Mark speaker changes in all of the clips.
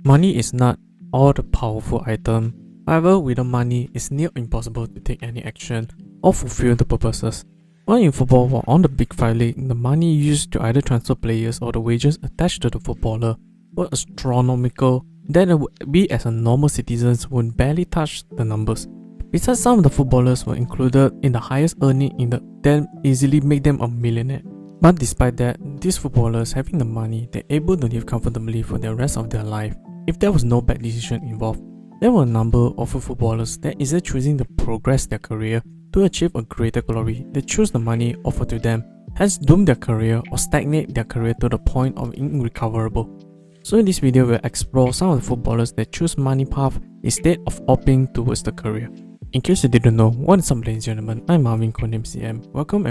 Speaker 1: Money is not all the powerful item. However, without money, it's near impossible to take any action or fulfill the purposes. While in football or on the Big Five League, the money used to either transfer players or the wages attached to the footballer were astronomical that we as a normal citizens would barely touch the numbers. Besides, some of the footballers were included in the highest earning in the that easily make them a millionaire. But despite that, these footballers having the money, they're able to live comfortably for the rest of their life. If there was no bad decision involved, there were a number of footballers that instead choosing to progress their career to achieve a greater glory, they choose the money offered to them, hence doom their career or stagnate their career to the point of irrecoverable. So in this video, we'll explore some of the footballers that choose money path instead of opting towards the career. In case you didn't know, what is up ladies and gentlemen, I'm Marvin, codename CM. Welcome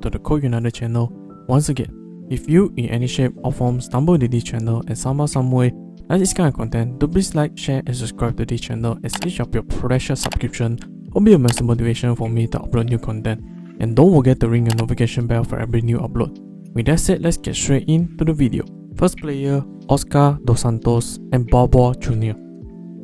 Speaker 1: to the Man Utd channel once again. If you in any shape or form stumble into this channel and somehow some way like this kind of content, do please like, share and subscribe to this channel as each of your precious subscription will be a massive motivation for me to upload new content. And don't forget to ring the notification bell for every new upload. With that said, let's get straight into the video. First player, Oscar dos Santos and Bobo Jr.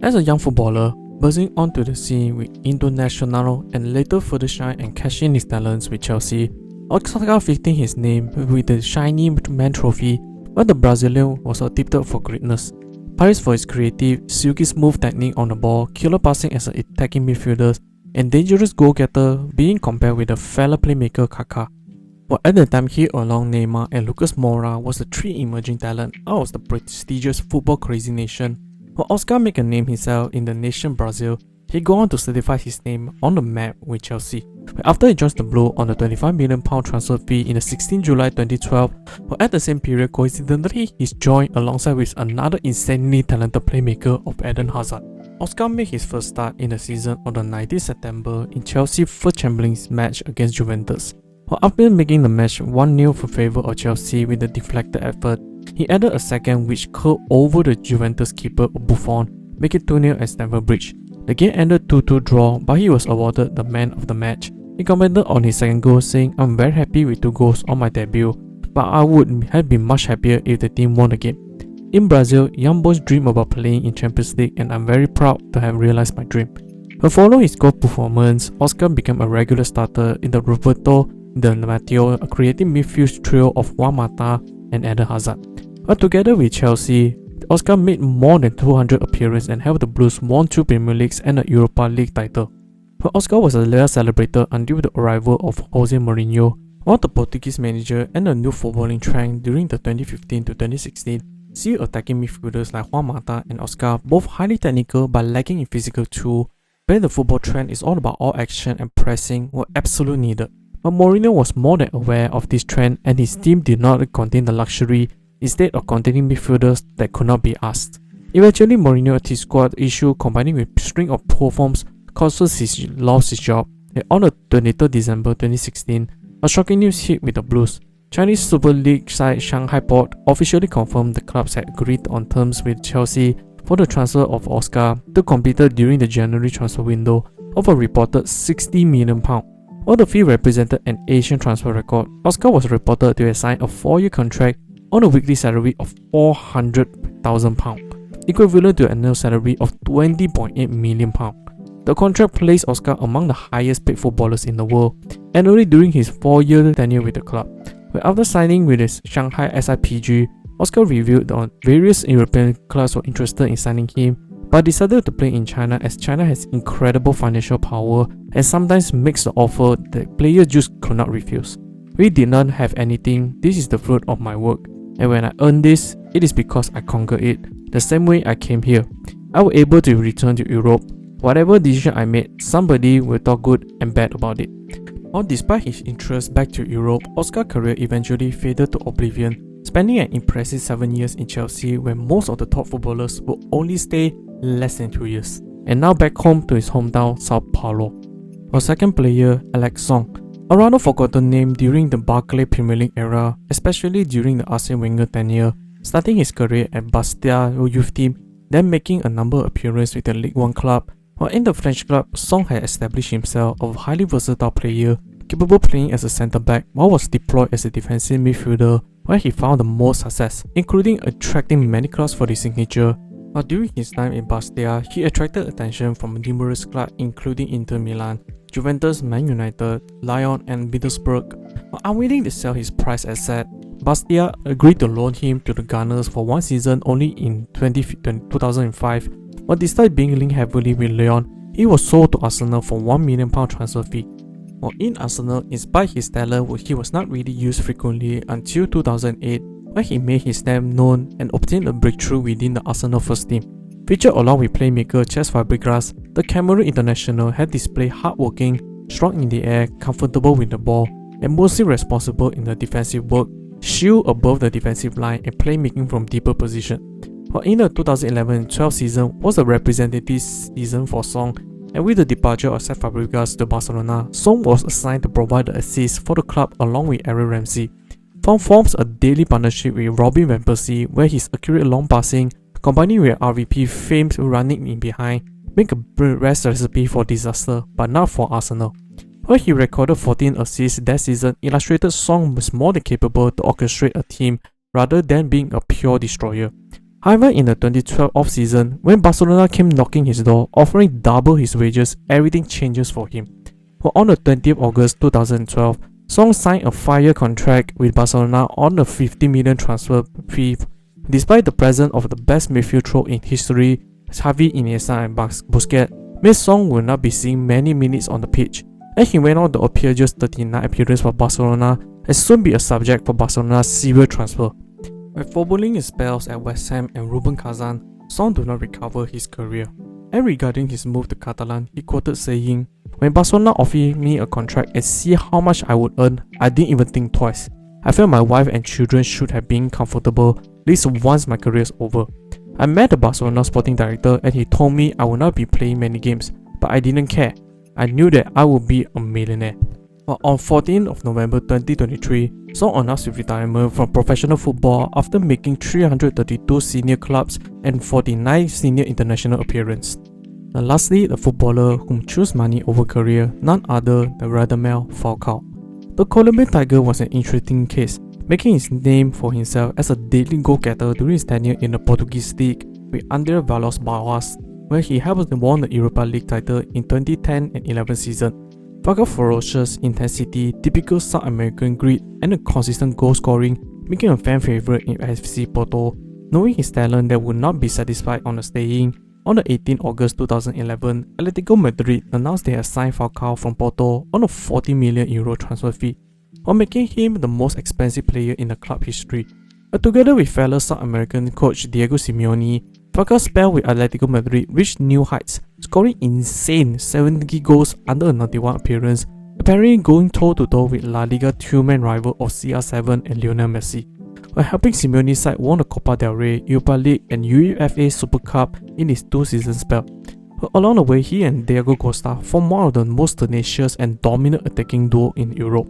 Speaker 1: As a young footballer, buzzing onto the scene with International and later further shine and cash in his talents with Chelsea, Oscar fitting his name with the shiny man trophy, where the Brazilian was addicted for greatness. Praised for his creative, silky smooth technique on the ball, killer passing as an attacking midfielder, and dangerous goal-getter, being compared with the fellow playmaker Kaká. But at the time, he along Neymar and Lucas Moura was the three emerging talent out of the prestigious football crazy nation. While Oscar made a name himself in the nation Brazil, he go on to certify his name on the map with Chelsea. But after he joins the Blue on the £25 million transfer fee in the 16 July 2012, but at the same period, coincidentally, he's joined alongside with another insanely talented playmaker of Eden Hazard. Oscar made his first start in the season on the 19th September in Chelsea's first Champions League match against Juventus. But after making the match 1-0 for favour of Chelsea with a deflected effort, he added a second which curled over the Juventus keeper Buffon, making 2-0 at Stamford Bridge. The game ended 2-2 draw, but he was awarded the man of the match. He commented on his second goal saying, "I'm very happy with 2 goals on my debut, but I would have been much happier if the team won the game." In Brazil, young boys dream about playing in Champions League and I'm very proud to have realized my dream. But following his goal performance, Oscar became a regular starter in the Roberto Di Matteo, creating midfield trio of Juan Mata and Eden Hazard. But together with Chelsea, Oscar made more than 200 appearances and helped the Blues won 2 Premier Leagues and a Europa League title. But Oscar was a little celebrated until the arrival of Jose Mourinho, one of the Portuguese manager and a new footballing trend during the 2015 to 2016. See attacking midfielders like Juan Mata and Oscar, both highly technical but lacking in physical too, where the football trend is all about all action and pressing were absolutely needed. But Mourinho was more than aware of this trend and his team did not contain the luxury instead of containing midfielders that could not be asked. Eventually, Mourinho and his squad issue combining with string of poor forms causes he lost his job. And on the 23rd December 2016, a shocking news hit with the Blues. Chinese Super League side Shanghai Port officially confirmed the clubs had agreed on terms with Chelsea for the transfer of Oscar to completed during the January transfer window of a reported £60 million. While the fee represented an Asian transfer record, Oscar was reported to have signed a 4-year contract on a weekly salary of £400,000, equivalent to an annual salary of £20.8 million. The contract placed Oscar among the highest paid footballers in the world, and only during his 4-year tenure with the club. But after signing with his Shanghai SIPG, Oscar revealed that various European clubs were interested in signing him, but decided to play in China as China has incredible financial power and sometimes makes the offer that players just could not refuse. "We did not have anything, this is the fruit of my work. And when I earn this, it is because I conquered it. The same way I came here. I was able to return to Europe. Whatever decision I made, somebody will talk good and bad about it." While despite his interest back to Europe, Oscar's career eventually faded to oblivion, spending an impressive 7 years in Chelsea where most of the top footballers will only stay less than 2 years. And now back home to his hometown, Sao Paulo. Our second player, Alex Song, a rather forgotten name during the Barclays Premier League era, especially during the Arsene Wenger tenure, starting his career at Bastia youth team, then making a number of appearances with the League One club. While in the French club, Song had established himself as a highly versatile player, capable of playing as a centre-back while was deployed as a defensive midfielder, where he found the most success, including attracting many clubs for his signature. But during his time in Bastia, he attracted attention from numerous clubs including Inter Milan, Juventus, Man Utd, Lyon and Middlesbrough. But unwilling to sell his prized asset, Bastia agreed to loan him to the Gunners for one season only in 2005, but despite being linked heavily with Lyon, he was sold to Arsenal for £1 million transfer fee. While in Arsenal, despite his talent, he was not really used frequently until 2008, where he made his name known and obtained a breakthrough within the Arsenal first team. Featured along with playmaker Cesc Fabregas, the Cameroon international had displayed hardworking, strong in the air, comfortable with the ball, and mostly responsible in the defensive work, shield above the defensive line and playmaking from deeper position. While in the 2011-12 season was a representative season for Song, and with the departure of Cesc Fabregas to Barcelona, Song was assigned to provide the assist for the club along with Aaron Ramsey. Song forms a daily partnership with Robin van Persie, where his accurate long passing, combining with RVP famed running in behind, make a best recipe for disaster, but not for Arsenal. Where he recorded 14 assists that season, illustrated Song was more than capable to orchestrate a team rather than being a pure destroyer. However, in the 2012 off-season, when Barcelona came knocking his door, offering double his wages, everything changes for him. Well, on the 20th August 2012, Song signed a 5-year contract with Barcelona on a $50 million transfer fee. Despite the presence of the best midfield throw in history, Xavi, Iniesta and Busquets, meant Song will not be seeing many minutes on the pitch, and he went on to appear just 39 appearances for Barcelona and soon be a subject for Barcelona's serial transfer. By footballing his spells at West Ham and Ruben Kazan, Song did not recover his career. And regarding his move to Catalan, he quoted saying, "When Barcelona offered me a contract and see how much I would earn, I didn't even think twice. I felt my wife and children should have been comfortable, at least once my career is over. I met the Barcelona sporting director and he told me I would not be playing many games, but I didn't care. I knew that I would be a millionaire." But on 14th of November 2023, Song announced his retirement from professional football after making 332 senior clubs and 49 senior international appearances. And lastly, the footballer whom chose money over career, none other than Radamel Falcao. The Colombian Tiger was an interesting case, making his name for himself as a deadly goal-getter during his tenure in the Portuguese league with André Villas-Boas, where he helped them won the Europa League title in 2010 and 11 season. Falcao's ferocious intensity, typical South American grit, and a consistent goal scoring, making a fan favourite in FC Porto. Knowing his talent that would not be satisfied on the staying, on the 18th August 2011, Atletico Madrid announced they had signed Falcao from Porto on a €40 million transfer fee, while making him the most expensive player in the club history. But together with fellow South American coach Diego Simeone, Falcao's spell with Atletico Madrid reached new heights, scoring insane 70 goals under a 91 appearance, apparently going toe-to-toe with La Liga two-man rival of CR7 and Lionel Messi, while helping Simeone's side won the Copa del Rey, Europa League and UEFA Super Cup in his two-season spell. But along the way, he and Diego Costa formed one of the most tenacious and dominant attacking duo in Europe.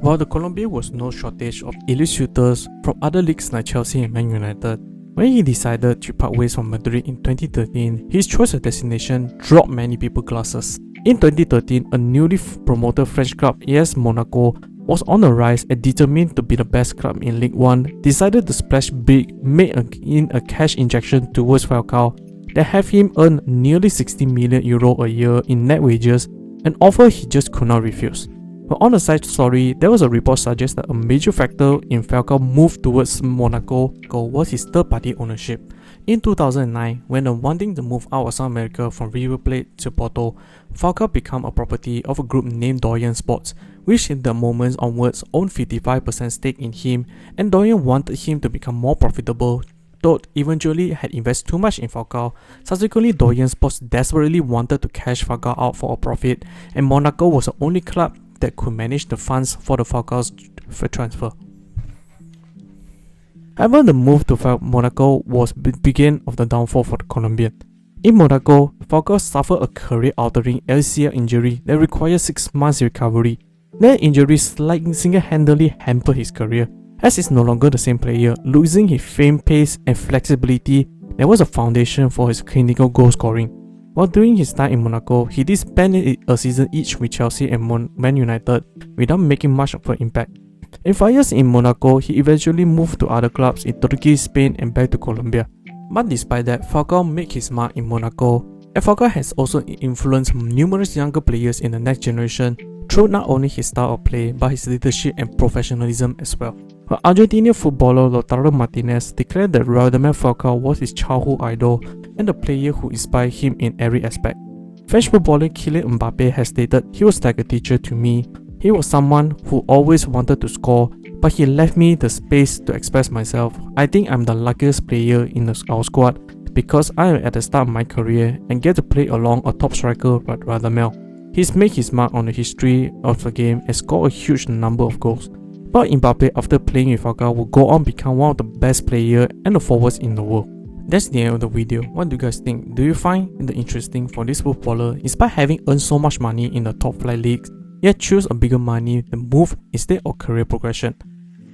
Speaker 1: While the Colombian was no shortage of elite shooters from other leagues like Chelsea and Man Utd, when he decided to part ways from Madrid in 2013, his choice of destination dropped many people's glasses. In 2013, a newly promoted French club AS Monaco was on the rise and determined to be the best club in Ligue 1, decided to splash big, made a cash injection towards Falcao that have him earn nearly €60 million a year in net wages, an offer he just could not refuse. But on a side story, there was a report suggests that a major factor in Falcao's move towards Monaco was his third-party ownership. In 2009, when wanting to move out of South America from River Plate to Porto, Falcao became a property of a group named Doyen Sports, which in the moment onwards owned 55% stake in him, and Doyen wanted him to become more profitable, though eventually had invested too much in Falcao. Subsequently, Doyen Sports desperately wanted to cash Falcao out for a profit, and Monaco was the only club that could manage the funds for the Falcao's transfer. However, the move to Monaco was the beginning of the downfall for the Colombian. In Monaco, Falcao suffered a career-altering LCL injury that required 6 months recovery. That injury single-handedly hampered his career, as he's no longer the same player, losing his fame, pace and flexibility that was a foundation for his clinical goal scoring. While during his time in Monaco, he did spend a season each with Chelsea and Man Utd without making much of an impact. In 5 years in Monaco, he eventually moved to other clubs in Turkey, Spain and back to Colombia. But despite that, Falcao made his mark in Monaco, and Falcao has also influenced numerous younger players in the next generation through not only his style of play but his leadership and professionalism as well. But Argentinian footballer Lautaro Martinez declared that Radamel Falcao was his childhood idol and the player who inspired him in every aspect. French footballer Kylian Mbappe has stated, "He was like a teacher to me. He was someone who always wanted to score, but he left me the space to express myself. I think I'm the luckiest player in our squad because I am at the start of my career and get to play along a top striker like Radamel. He's made his mark on the history of the game and scored a huge number of goals." But Mbappe, after playing with Falcao, will go on become one of the best players and the forwards in the world. That's the end of the video. What do you guys think? Do you find it interesting for this footballer, despite having earned so much money in the top flight leagues, yet choose a bigger money than move instead of career progression?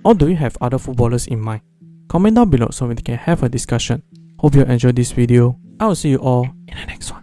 Speaker 1: Or do you have other footballers in mind? Comment down below so we can have a discussion. Hope you enjoyed this video. I will see you all in the next one.